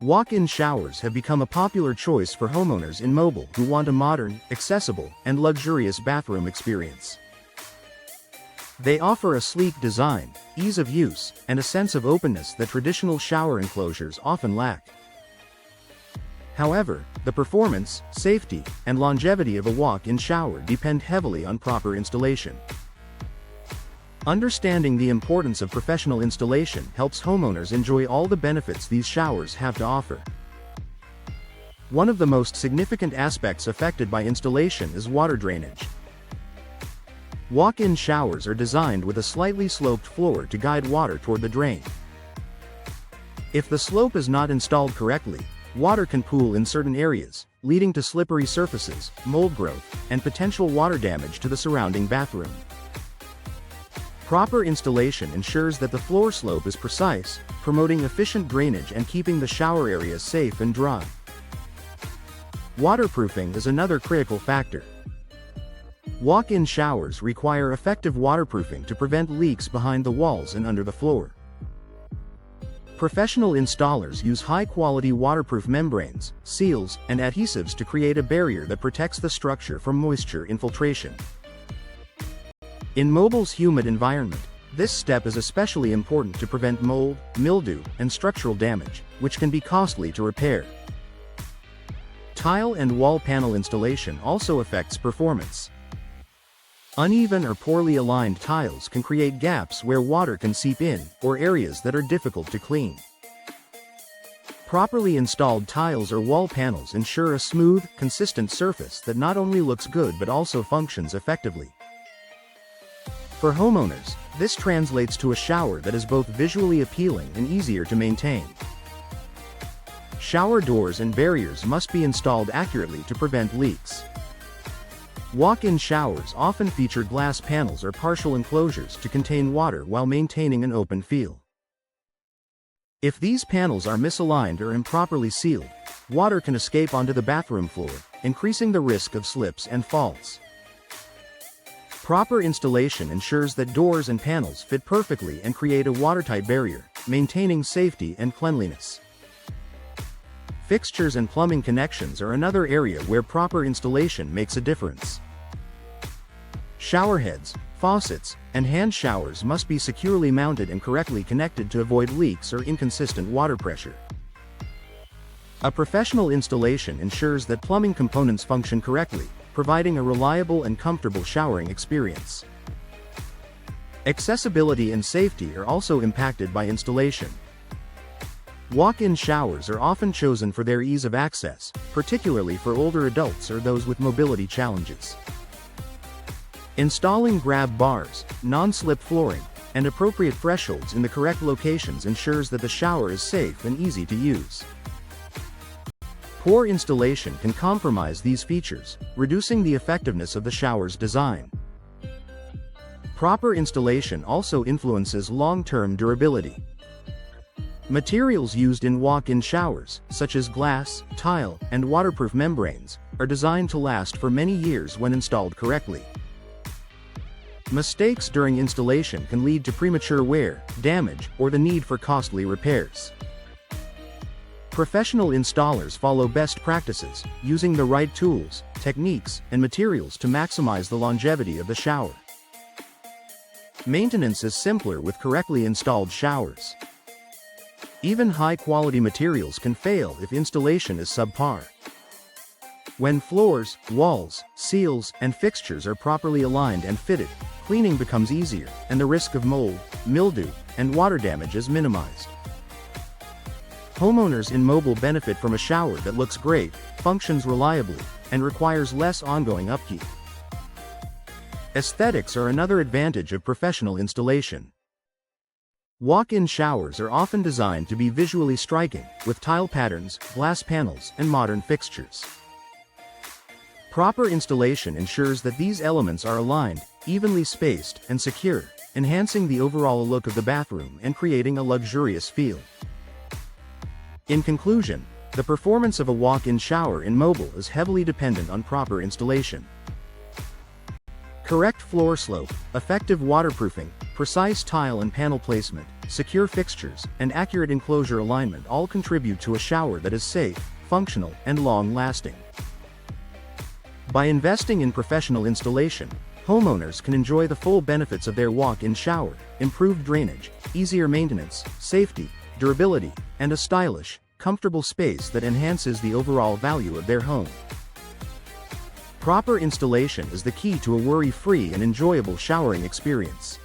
Walk-in showers have become a popular choice for homeowners in Mobile who want a modern, accessible, and luxurious bathroom experience. They offer a sleek design, ease of use, and a sense of openness that traditional shower enclosures often lack. However, the performance, safety, and longevity of a walk-in shower depend heavily on proper installation. Understanding the importance of professional installation helps homeowners enjoy all the benefits these showers have to offer. One of the most significant aspects affected by installation is water drainage. Walk-in showers are designed with a slightly sloped floor to guide water toward the drain. If the slope is not installed correctly, water can pool in certain areas, leading to slippery surfaces, mold growth, and potential water damage to the surrounding bathroom. Proper installation ensures that the floor slope is precise, promoting efficient drainage and keeping the shower areas safe and dry. Waterproofing is another critical factor. Walk-in showers require effective waterproofing to prevent leaks behind the walls and under the floor. Professional installers use high-quality waterproof membranes, seals, and adhesives to create a barrier that protects the structure from moisture infiltration. In Mobile's humid environment, this step is especially important to prevent mold, mildew, and structural damage, which can be costly to repair. Tile and wall panel installation also affects performance. Uneven or poorly aligned tiles can create gaps where water can seep in, or areas that are difficult to clean. Properly installed tiles or wall panels ensure a smooth, consistent surface that not only looks good but also functions effectively. For homeowners, this translates to a shower that is both visually appealing and easier to maintain. Shower doors and barriers must be installed accurately to prevent leaks. Walk-in showers often feature glass panels or partial enclosures to contain water while maintaining an open feel. If these panels are misaligned or improperly sealed, water can escape onto the bathroom floor, increasing the risk of slips and falls. Proper installation ensures that doors and panels fit perfectly and create a watertight barrier, maintaining safety and cleanliness. Fixtures and plumbing connections are another area where proper installation makes a difference. Shower heads, faucets, and hand showers must be securely mounted and correctly connected to avoid leaks or inconsistent water pressure. A professional installation ensures that plumbing components function correctly, providing a reliable and comfortable showering experience. Accessibility and safety are also impacted by installation. Walk-in showers are often chosen for their ease of access, particularly for older adults or those with mobility challenges. Installing grab bars, non-slip flooring, and appropriate thresholds in the correct locations ensures that the shower is safe and easy to use. Poor installation can compromise these features, reducing the effectiveness of the shower's design. Proper installation also influences long-term durability. Materials used in walk-in showers, such as glass, tile, and waterproof membranes, are designed to last for many years when installed correctly. Mistakes during installation can lead to premature wear, damage, or the need for costly repairs. Professional installers follow best practices, using the right tools, techniques, and materials to maximize the longevity of the shower. Maintenance is simpler with correctly installed showers. Even high-quality materials can fail if installation is subpar. When floors, walls, seals, and fixtures are properly aligned and fitted, cleaning becomes easier, and the risk of mold, mildew, and water damage is minimized. Homeowners in Mobile benefit from a shower that looks great, functions reliably, and requires less ongoing upkeep. Aesthetics are another advantage of professional installation. Walk-in showers are often designed to be visually striking, with tile patterns, glass panels, and modern fixtures. Proper installation ensures that these elements are aligned, evenly spaced, and secure, enhancing the overall look of the bathroom and creating a luxurious feel. In conclusion, the performance of a walk-in shower in Mobile is heavily dependent on proper installation. Correct floor slope, effective waterproofing, precise tile and panel placement, secure fixtures, and accurate enclosure alignment all contribute to a shower that is safe, functional, and long-lasting. By investing in professional installation, homeowners can enjoy the full benefits of their walk-in shower: improved drainage, easier maintenance, safety, durability, and a stylish, comfortable space that enhances the overall value of their home. Proper installation is the key to a worry-free and enjoyable showering experience.